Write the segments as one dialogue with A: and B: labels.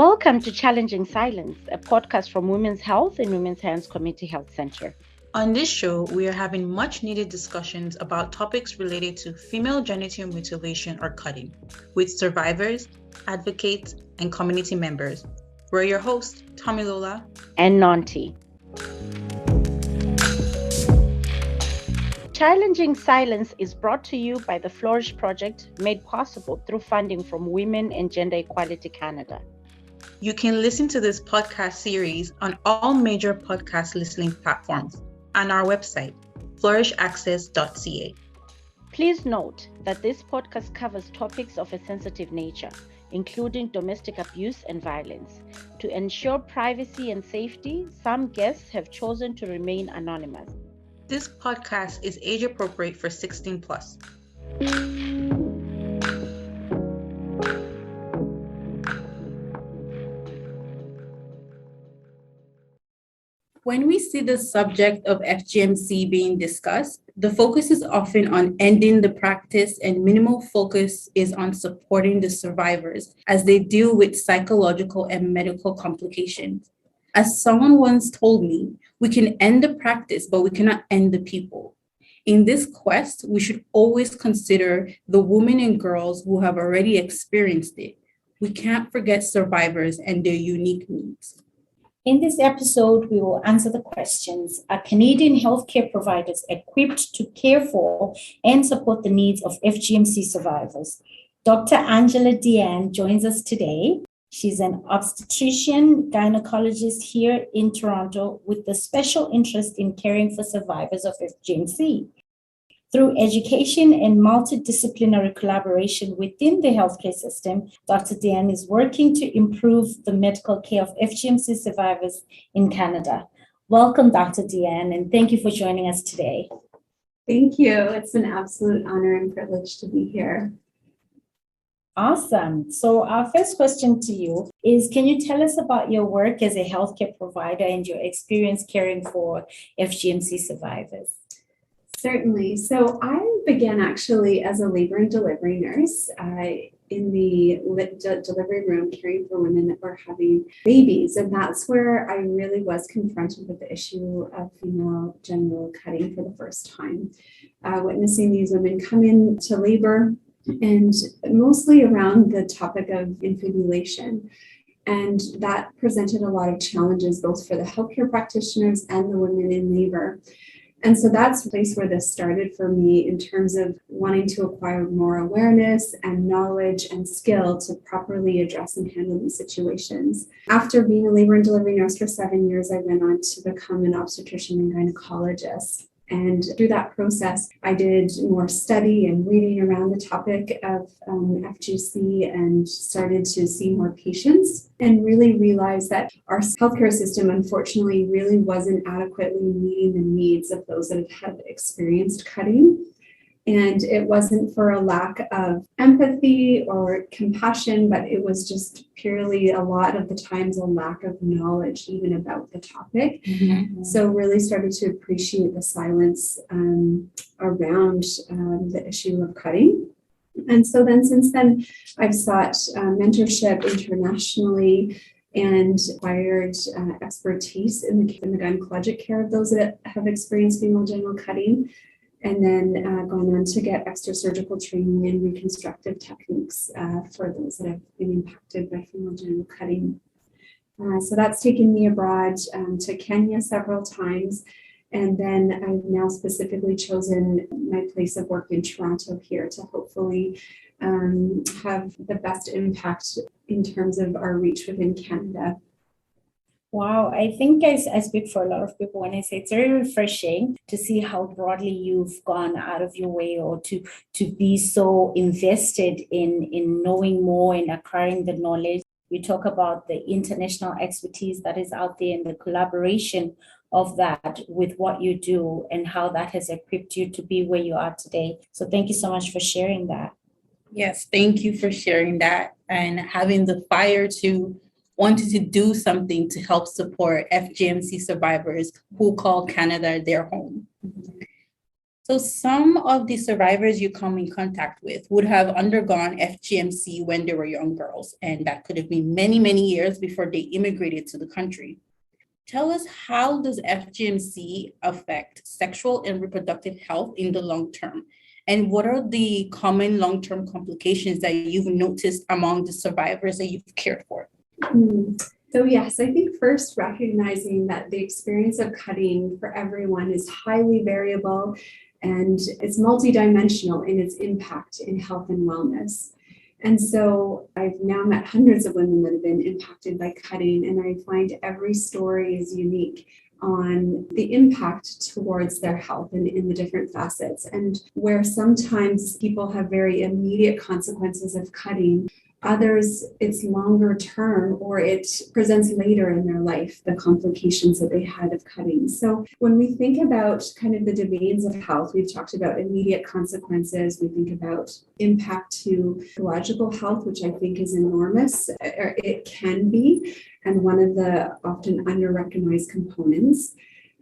A: Welcome to Challenging Silence, a podcast from Women's Health and Women's Hands Community Health Center.
B: On this show, we are having much needed discussions about topics related to female genital mutilation or cutting with survivors, advocates, and community members. We're your hosts, Tomilola
A: and Nanti. Challenging Silence is brought to you by the Flourish Project, made possible through funding from Women and Gender Equality Canada.
B: You can listen to this podcast series on all major podcast listening platforms and our website, flourishaccess.ca.
A: Please note that this podcast covers topics of a sensitive nature, including domestic abuse and violence. To ensure privacy and safety, some guests have chosen to remain anonymous.
B: This podcast is age appropriate for 16 plus.
C: When we see the subject of FGMC being discussed, the focus is often on ending the practice and minimal focus is on supporting the survivors as they deal with psychological and medical complications. As someone once told me, we can end the practice, but we cannot end the people. In this quest, we should always consider the women and girls who have already experienced it. We can't forget survivors and their unique needs.
D: In this episode, we will answer the questions: are Canadian healthcare providers equipped to care for and support the needs of FGMC survivors? Dr. Angela Deanne joins us today. She's an obstetrician-gynecologist here in Toronto with a special interest in caring for survivors of FGMC. Through education and multidisciplinary collaboration within the healthcare system, Dr. Deanne is working to improve the medical care of FGMC survivors in Canada. Welcome, Dr. Deanne, and thank you for joining us today.
E: Thank you. It's an absolute honor and privilege to be here.
D: Awesome. So our first question to you is, can you tell us about your work as a healthcare provider and your experience caring for FGMC survivors?
E: Certainly. So I began actually as a labor and delivery nurse in the delivery room caring for women that were having babies. And that's where I really was confronted with the issue of female genital cutting for the first time. Witnessing these women come into labor and mostly around the topic of infibulation. And that presented a lot of challenges both for the healthcare practitioners and the women in labor. And so that's the place where this started for me in terms of wanting to acquire more awareness and knowledge and skill to properly address and handle these situations. After being a labor and delivery nurse for 7 years, I went on to become an obstetrician and gynecologist. And through that process, I did more study and reading around the topic of FGC and started to see more patients and really realized that our healthcare system, unfortunately, really wasn't adequately meeting the needs of those that had experienced cutting. And it wasn't for a lack of empathy or compassion, but it was just purely a lot of the times a lack of knowledge even about the topic. Mm-hmm. So really started to appreciate the silence around the issue of cutting. And so then since then, I've sought mentorship internationally and acquired expertise in the gynecologic care of those that have experienced female genital cutting. And then gone on to get extrasurgical training in reconstructive techniques for those that have been impacted by female genital cutting. So that's taken me abroad to Kenya several times. And then I've now specifically chosen my place of work in Toronto here to hopefully have the best impact in terms of our reach within Canada.
D: Wow, I think I speak for a lot of people when I say it's very refreshing to see how broadly you've gone out of your way or to be so invested in knowing more and acquiring the knowledge. You talk about the international expertise that is out there and the collaboration of that with what you do and how that has equipped you to be where you are today. So thank you so much for sharing that.
C: Yes, thank you for sharing that and having the fire to wanted to do something to help support FGMC survivors who call Canada their home. So some of the survivors you come in contact with would have undergone FGMC when they were young girls, and that could have been many, many years before they immigrated to the country. Tell us, how does FGMC affect sexual and reproductive health in the long term? And what are the common long-term complications that you've noticed among the survivors that you've cared for?
E: So yes, I think first recognizing that the experience of cutting for everyone is highly variable and it's multidimensional in its impact in health and wellness. And so I've now met hundreds of women that have been impacted by cutting, and I find every story is unique on the impact towards their health and in the different facets. And where sometimes people have very immediate consequences of cutting, others, it's longer term, or it presents later in their life, the complications that they had of cutting. So when we think about kind of the domains of health, we've talked about immediate consequences. We think about impact to psychological health, which I think is enormous, or it can be, and one of the often under-recognized components.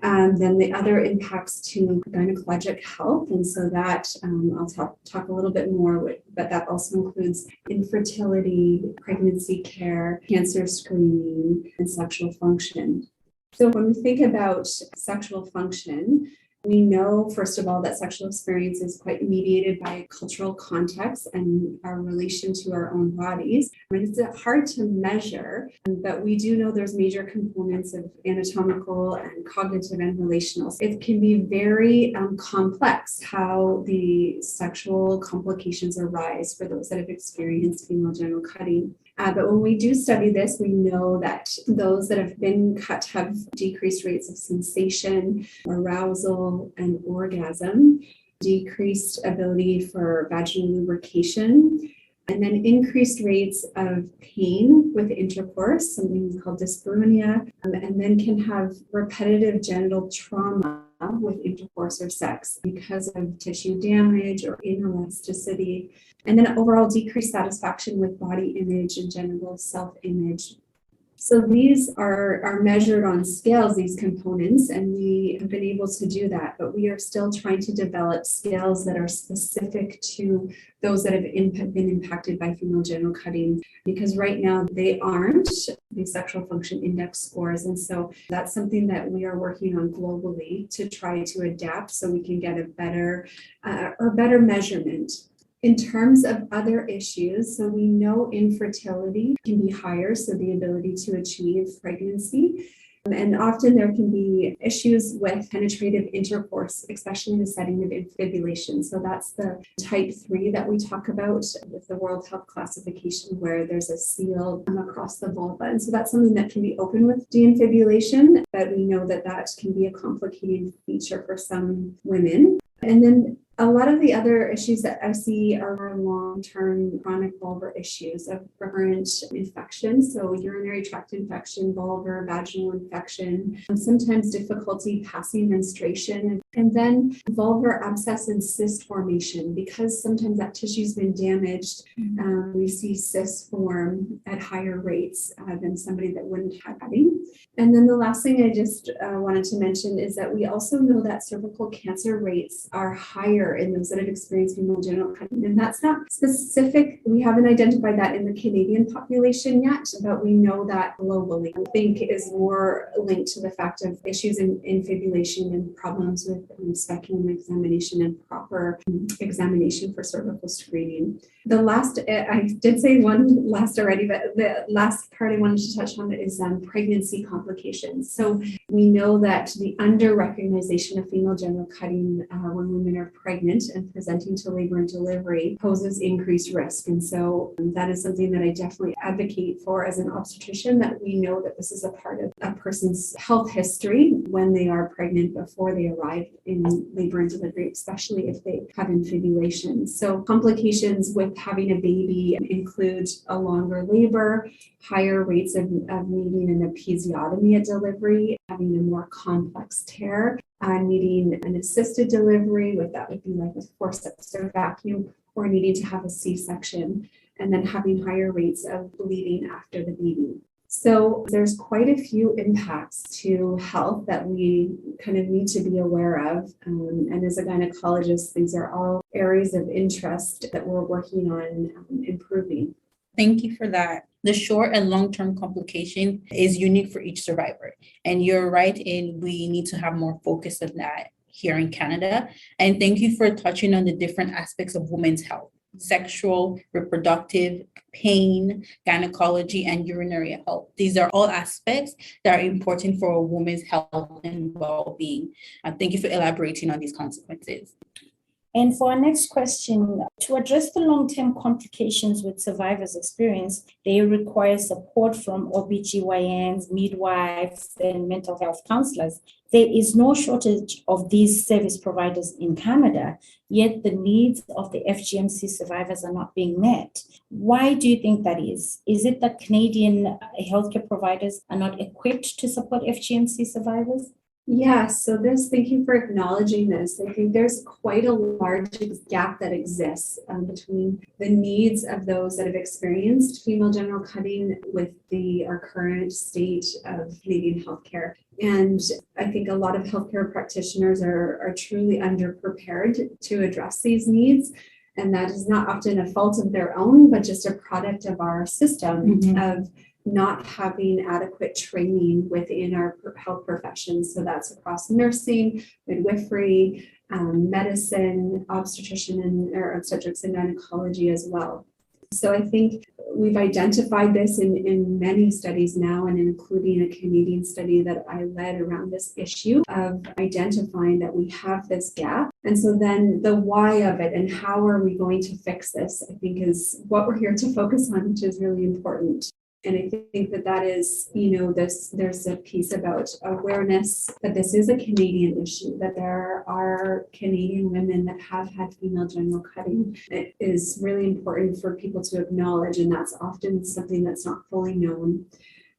E: Then the other impacts to gynecologic health. And so that I'll talk a little bit more, but that also includes infertility, pregnancy care, cancer screening, and sexual function. So when we think about sexual function, we know, first of all, that sexual experience is quite mediated by cultural context and our relation to our own bodies. I mean, it's hard to measure, but we do know there's major components of anatomical and cognitive and relational. It can be very complex how the sexual complications arise for those that have experienced female genital cutting. But when we do study this, we know that those that have been cut have decreased rates of sensation, arousal, and orgasm, decreased ability for vaginal lubrication, and then increased rates of pain with intercourse, something called dyspareunia, and then can have repetitive genital trauma with intercourse or sex because of tissue damage or inelasticity, and then overall decreased satisfaction with body image and genital self-image. So these are measured on scales, these components, and we have been able to do that, but we are still trying to develop scales that are specific to those that have been impacted by female genital cutting, because right now they aren't the sexual function index scores. And so that's something that we are working on globally to try to adapt so we can get a better measurement. In terms of other issues, so we know infertility can be higher, so the ability to achieve pregnancy. And often there can be issues with penetrative intercourse, especially in the setting of infibulation. So that's the type 3 that we talk about with the World Health Classification, where there's a seal across the vulva. And so that's something that can be open with deinfibulation, but we know that that can be a complicating feature for some women. And then a lot of the other issues that I see are long-term chronic vulvar issues of recurrent infection, so urinary tract infection, vulvar, vaginal infection, sometimes difficulty passing menstruation, and then vulvar abscess and cyst formation. Because sometimes that tissue's been damaged, we see cysts form at higher rates than somebody that wouldn't have cutting. And then the last thing I just wanted to mention is that we also know that cervical cancer rates are higher in those that have experienced female genital cutting. And that's not specific. We haven't identified that in the Canadian population yet, but we know that globally. I think is more linked to the fact of issues in infibulation and problems with speculum examination and proper examination for cervical screening. The last, I did say one last already, but the last part I wanted to touch on is pregnancy complications. So we know that the under-recognition of female genital cutting when women are pregnant and presenting to labor and delivery poses increased risk. And so that is something that I definitely advocate for as an obstetrician, that we know that this is a part of a person's health history when they are pregnant before they arrive in labor and delivery, especially if they have infibulation. So complications with having a baby include a longer labor, higher rates of needing an episiotomy at delivery, having a more complex tear, needing an assisted delivery, that would be like a forceps or vacuum, or needing to have a C-section, and then having higher rates of bleeding after the baby. So there's quite a few impacts to health that we kind of need to be aware of. And as a gynecologist, these are all areas of interest that we're working on improving.
C: Thank you for that. The short and long-term complication is unique for each survivor. And you're right in we need to have more focus on that here in Canada. And thank you for touching on the different aspects of women's health: sexual, reproductive, pain, gynecology, and urinary health. These are all aspects that are important for a woman's health and well-being. Thank you for elaborating on these consequences.
D: And for our next question, to address the long-term complications with survivors experience, they require support from OBGYNs, midwives, and mental health counselors. There is no shortage of these service providers in Canada, yet the needs of the FGMC survivors are not being met. Why do you think that is? Is it that Canadian healthcare providers are not equipped to support FGMC survivors?
E: Yeah, thank you for acknowledging this. I think there's quite a large gap that exists between the needs of those that have experienced female genital cutting with our current state of Canadian healthcare. And I think a lot of healthcare practitioners are truly underprepared to address these needs. And that is not often a fault of their own, but just a product of our system of not having adequate training within our health professions. So that's across nursing, midwifery, medicine, obstetricians and gynecology as well. So I think we've identified this in many studies now, and including a Canadian study that I led around this issue of identifying that we have this gap. And so then the why of it and how are we going to fix this, I think is what we're here to focus on, which is really important. And I think that is, there's a piece about awareness that this is a Canadian issue, that there are Canadian women that have had female genital cutting. It is really important for people to acknowledge, and that's often something that's not fully known.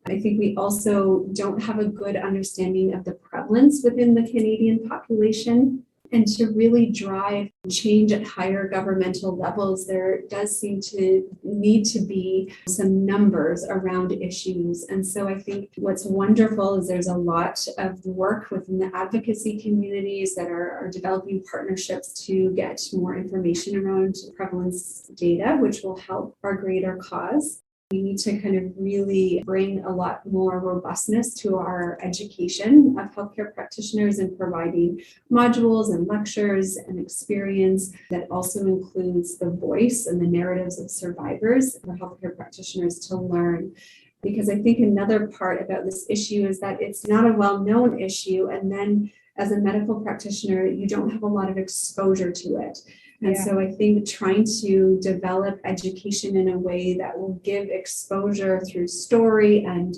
E: I think we also don't have a good understanding of the prevalence within the Canadian population. And to really drive change at higher governmental levels, there does seem to need to be some numbers around issues. And so I think what's wonderful is there's a lot of work within the advocacy communities that are developing partnerships to get more information around prevalence data, which will help our greater cause. We need to kind of really bring a lot more robustness to our education of healthcare practitioners and providing modules and lectures and experience that also includes the voice and the narratives of survivors for healthcare practitioners to learn. Because I think another part about this issue is that it's not a well-known issue, and then as a medical practitioner, you don't have a lot of exposure to it. And so I think trying to develop education in a way that will give exposure through story and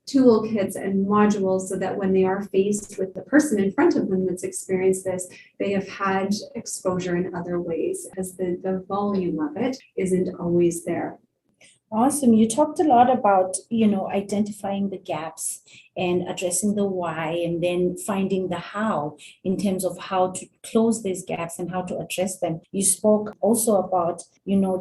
E: toolkits and modules so that when they are faced with the person in front of them that's experienced this, they have had exposure in other ways, as the volume of it isn't always there.
D: Awesome. You talked a lot about, identifying the gaps and addressing the why, and then finding the how in terms of how to close these gaps and how to address them. You spoke also about,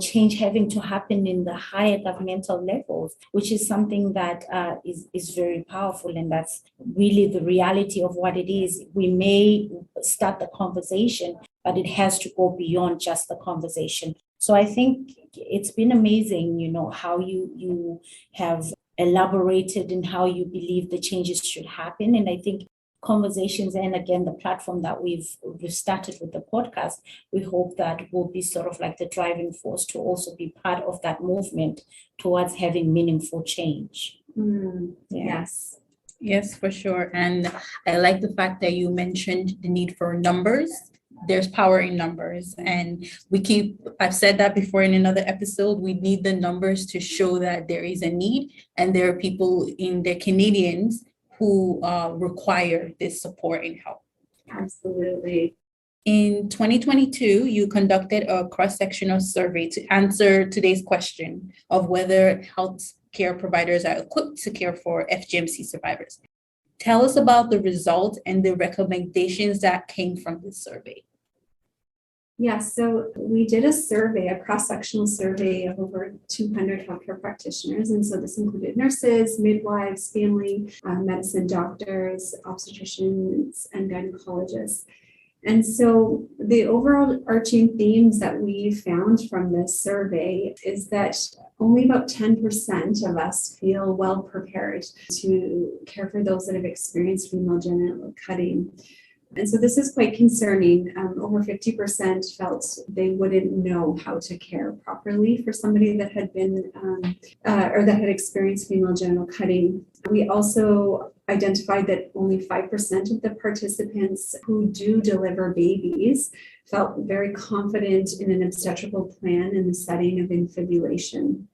D: change having to happen in the higher governmental levels, which is something that is very powerful. And that's really the reality of what it is. We may start the conversation, but it has to go beyond just the conversation. So I think it's been amazing, how you have elaborated and how you believe the changes should happen. And I think conversations, and again, the platform that we've started with the podcast, we hope that will be sort of like the driving force to also be part of that movement towards having meaningful change.
E: Yes.
C: Yes, for sure. And I like the fact that you mentioned the need for numbers. There's power in numbers, and I've said that before in another episode, we need the numbers to show that there is a need, and there are people in the Canadians who require this support and help.
E: Absolutely.
C: In 2022, you conducted a cross-sectional survey to answer today's question of whether healthcare providers are equipped to care for FGMC survivors. Tell us about the results and the recommendations that came from this survey.
E: Yes, so we did a survey, a cross-sectional survey of over 200 healthcare practitioners. And so this included nurses, midwives, family medicine doctors, obstetricians, and gynecologists. And so the overall arching themes that we found from this survey is that only about 10% of us feel well prepared to care for those that have experienced female genital cutting. And so this is quite concerning. Over 50% felt they wouldn't know how to care properly for somebody that had been or that had experienced female genital cutting. We also identified that only 5% of the participants who do deliver babies felt very confident in an obstetrical plan in the setting of infibulation.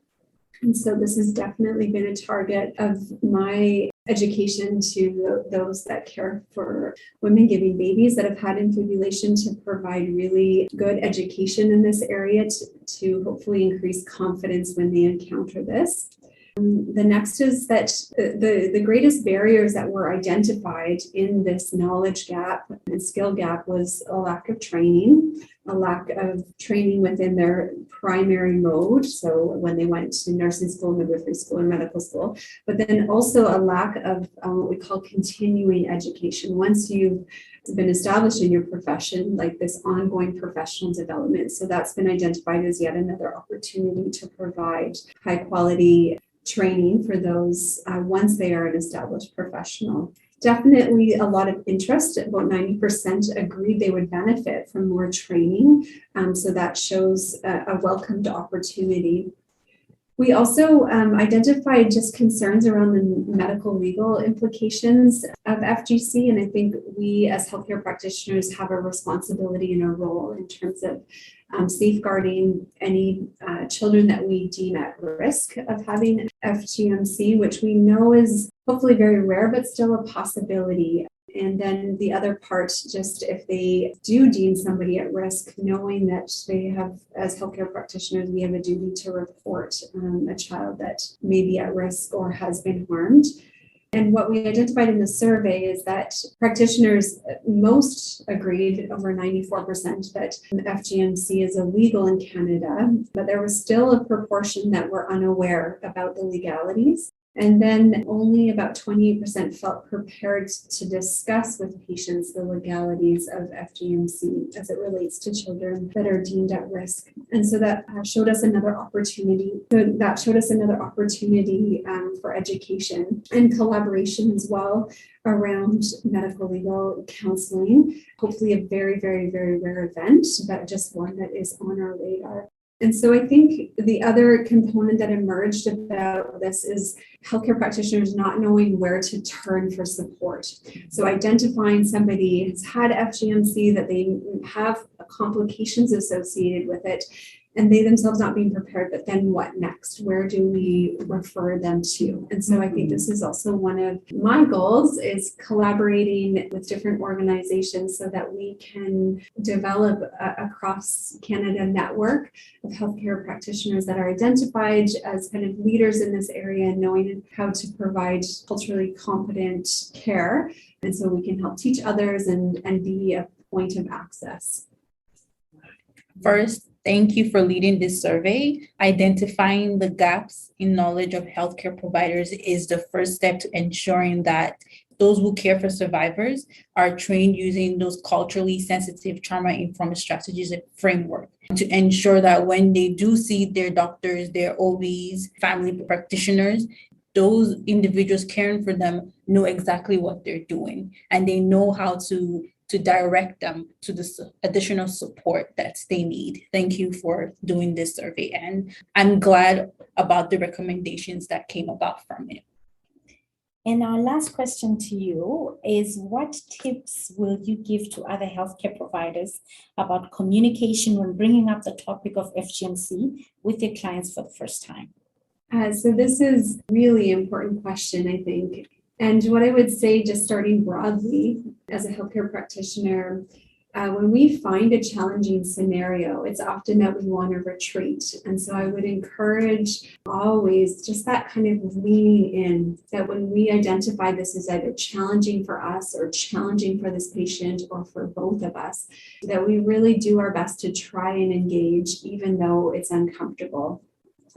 E: And so this has definitely been a target of my education to those that care for women giving babies that have had infibulation, to provide really good education in this area to hopefully increase confidence when they encounter this. The next is that the greatest barriers that were identified in this knowledge gap and skill gap was a lack of training, a lack of training within their primary mode. So when they went to nursing school, midwifery school, or medical school, but then also a lack of what we call continuing education. Once you've been established in your profession, like this ongoing professional development. So that's been identified as yet another opportunity to provide high quality training for those once they are an established professional. Definitely a lot of interest. About 90% agreed they would benefit from more training. So that shows a welcomed opportunity. We also identified just concerns around the medical legal implications of FGC. And I think we as healthcare practitioners have a responsibility and a role in terms of safeguarding any children that we deem at risk of having FGMC, which we know is hopefully very rare, but still a possibility. And then the other part, just if they do deem somebody at risk, knowing that they have, as healthcare practitioners, we have a duty to report a child that may be at risk or has been harmed. And what we identified in the survey is that practitioners most agreed, over 94%, that FGMC is illegal in Canada, but there was still a proportion that were unaware about the legalities. And then only about 28% felt prepared to discuss with patients the legalities of FGMC as it relates to children that are deemed at risk. And so that showed us another opportunity. For education and collaboration as well around medical legal counseling. Hopefully a very, very, very rare event, but just one that is on our radar. And so I think the other component that emerged about this is healthcare practitioners not knowing where to turn for support. So identifying somebody who's had FGMC, that they have complications associated with it, and they themselves not being prepared, but then what next? Where do we refer them to? And so I think this is also one of my goals, is collaborating with different organizations so that we can develop a cross Canada network of healthcare practitioners that are identified as kind of leaders in this area, and knowing how to provide culturally competent care. And so we can help teach others and be a point of access.
C: First, thank you for leading this survey. Identifying the gaps in knowledge of healthcare providers is the first step to ensuring that those who care for survivors are trained using those culturally sensitive trauma-informed strategies and framework to ensure that when they do see their doctors, their OBs, family practitioners, those individuals caring for them know exactly what they're doing, and they know how to direct them to the additional support that they need. Thank you for doing this survey, and I'm glad about the recommendations that came about from it.
D: And our last question to you is, what tips will you give to other healthcare providers about communication when bringing up the topic of FGMC with your clients for the first time?
E: So this is a really important question, I think. And what I would say, just starting broadly as a healthcare practitioner, When we find a challenging scenario, it's often that we want to retreat. And so I would encourage always just that kind of leaning in, that when we identify this as either challenging for us or challenging for this patient or for both of us, that we really do our best to try and engage, even though it's uncomfortable.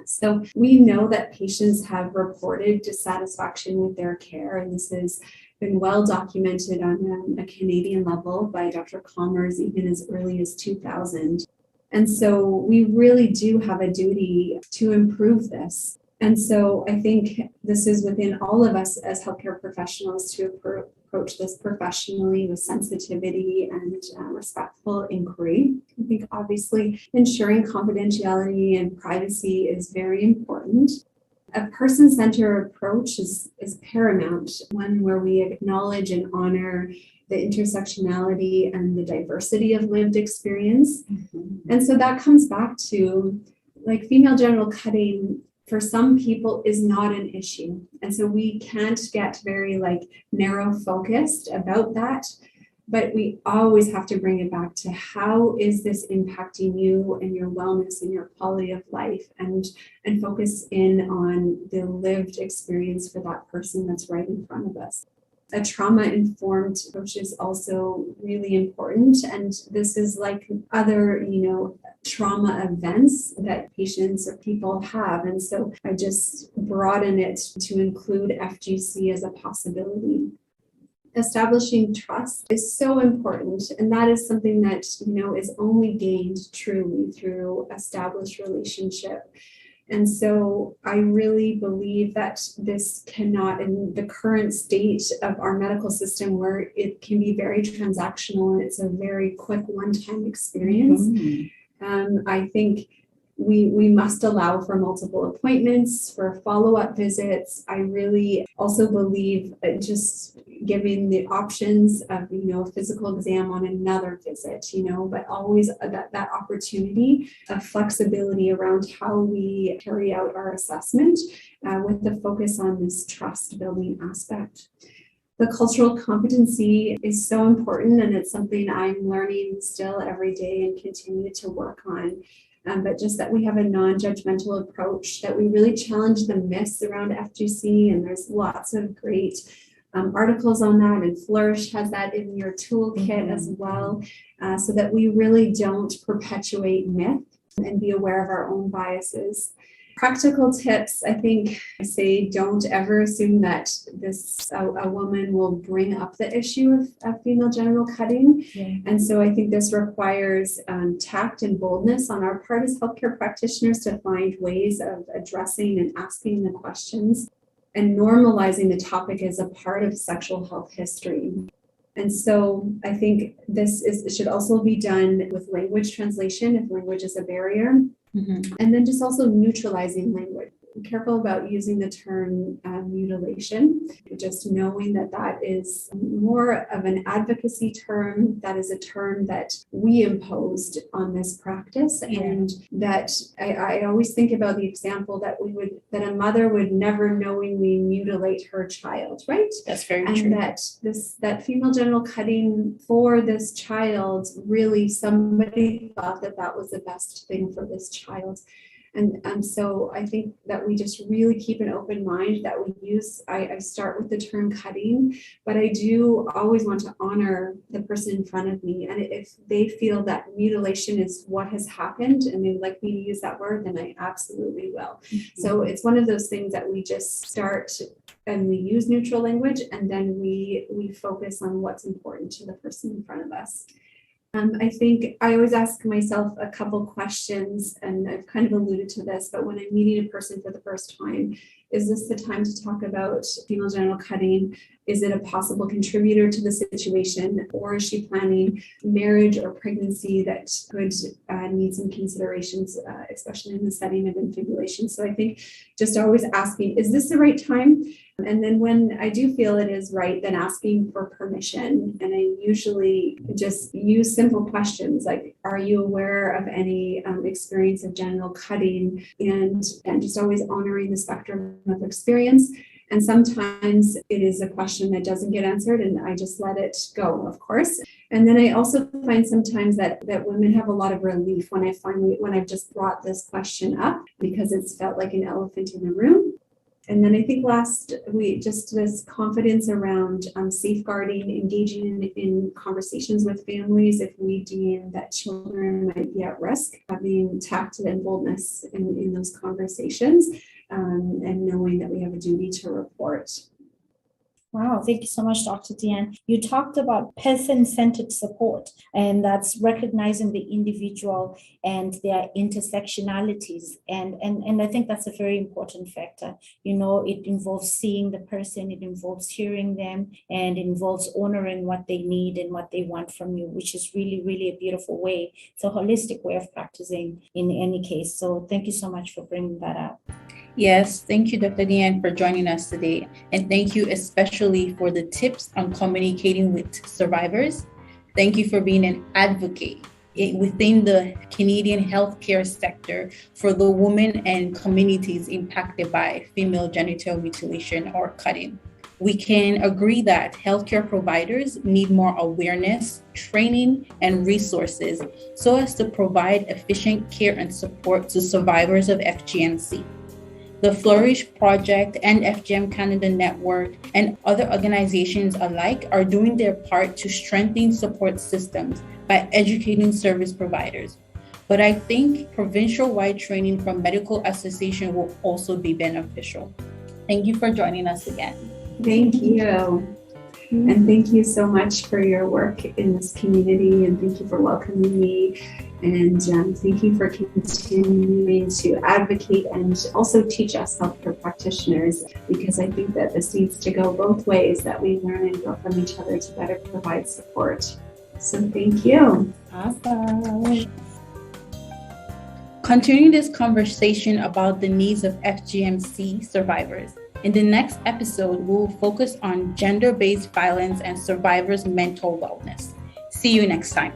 E: So we know that patients have reported dissatisfaction with their care, and this has been well documented on a Canadian level by Dr. Commerce even as early as 2000. And so we really do have a duty to improve this. And so I think this is within all of us as healthcare professionals to approach this professionally with sensitivity and respectful inquiry. I think obviously ensuring confidentiality and privacy is very important. A person-centered approach is paramount, one where we acknowledge and honor the intersectionality and the diversity of lived experience. Mm-hmm. And so that comes back to, like, female genital cutting for some people is not an issue. And so we can't get very narrow focused about that, but we always have to bring it back to how is this impacting you and your wellness and your quality of life, and focus in on the lived experience for that person that's right in front of us. A trauma-informed approach is also really important. And this is like other, trauma events that patients or people have. And so I just broaden it to include FGC as a possibility. Establishing trust is so important. And that is something that, is only gained truly through established relationship. And so I really believe that this cannot, in the current state of our medical system, where it can be very transactional and it's a very quick one-time experience, I think we must allow for multiple appointments, for follow-up visits. I really also believe just giving the options of, a physical exam on another visit, but always that opportunity of flexibility around how we carry out our assessment with the focus on this trust building aspect. The cultural competency is so important, and it's something I'm learning still every day and continue to work on. But just that we have a non-judgmental approach, that we really challenge the myths around FGC, and there's lots of great articles on that, and Flourish has that in your toolkit as well, so that we really don't perpetuate myth and be aware of our own biases. Practical tips, I think I say don't ever assume that a woman will bring up the issue of female genital cutting. Yeah. And so I think this requires tact and boldness on our part as healthcare practitioners to find ways of addressing and asking the questions and normalizing the topic as a part of sexual health history. And so I think it should also be done with language translation if language is a barrier. Mm-hmm. And then just also neutralizing language. Be careful about using the term mutilation, just knowing that is more of an advocacy term. That is a term that we imposed on this practice. Yeah. And that I always think about the example that a mother would never knowingly mutilate her child, right? That's very true. And that female genital cutting for this child, really somebody thought that was the best thing for this child. And so I think that we just really keep an open mind that we use. I start with the term cutting, but I do always want to honor the person in front of me. And if they feel that mutilation is what has happened and they'd like me to use that word, then I absolutely will. Mm-hmm. So it's one of those things that we just start and we use neutral language, and then we focus on what's important to the person in front of us. I think I always ask myself a couple questions, and I've kind of alluded to this, but when I'm meeting a person for the first time, is this the time to talk about female genital cutting? Is it a possible contributor to the situation, or is she planning marriage or pregnancy that could need some considerations, especially in the setting of infibulation? So I think just always asking, is this the right time? And then when I do feel it is right, then asking for permission. And I usually just use simple questions like, are you aware of any experience of genital cutting? And just always honoring the spectrum of experience. And sometimes it is a question that doesn't get answered and I just let it go, of course. And then I also find sometimes that women have a lot of relief when I've just brought this question up, because it's felt like an elephant in the room. And then I think this confidence around safeguarding, engaging in conversations with families if we deem that children might be at risk, having tact and boldness in those conversations, and knowing that we have a duty to report.
D: Wow, thank you so much, Dr. Deanne. You talked about person-centered support, and that's recognizing the individual and their intersectionalities. And I think that's a very important factor. It involves seeing the person, it involves hearing them, and it involves honoring what they need and what they want from you, which is really, really a beautiful way. It's a holistic way of practicing in any case. So thank you so much for bringing that up.
C: Yes, thank you, Dr. Deanne, for joining us today. And thank you especially for the tips on communicating with survivors. Thank you for being an advocate within the Canadian healthcare sector for the women and communities impacted by female genital mutilation or cutting. We can agree that healthcare providers need more awareness, training, and resources so as to provide efficient care and support to survivors of FGMC. The Flourish Project and FGM Canada Network and other organizations alike are doing their part to strengthen support systems by educating service providers. But I think provincial-wide training from medical association will also be beneficial. Thank you for joining us again.
E: Thank you. And thank you so much for your work in this community, and thank you for welcoming me. And thank you for continuing to advocate and also teach us healthcare practitioners, because I think that this needs to go both ways, that we learn and grow from each other to better provide support. So thank you.
C: Awesome. Continuing this conversation about the needs of FGMC survivors. In the next episode, we'll focus on gender-based violence and survivors' mental wellness. See you next time.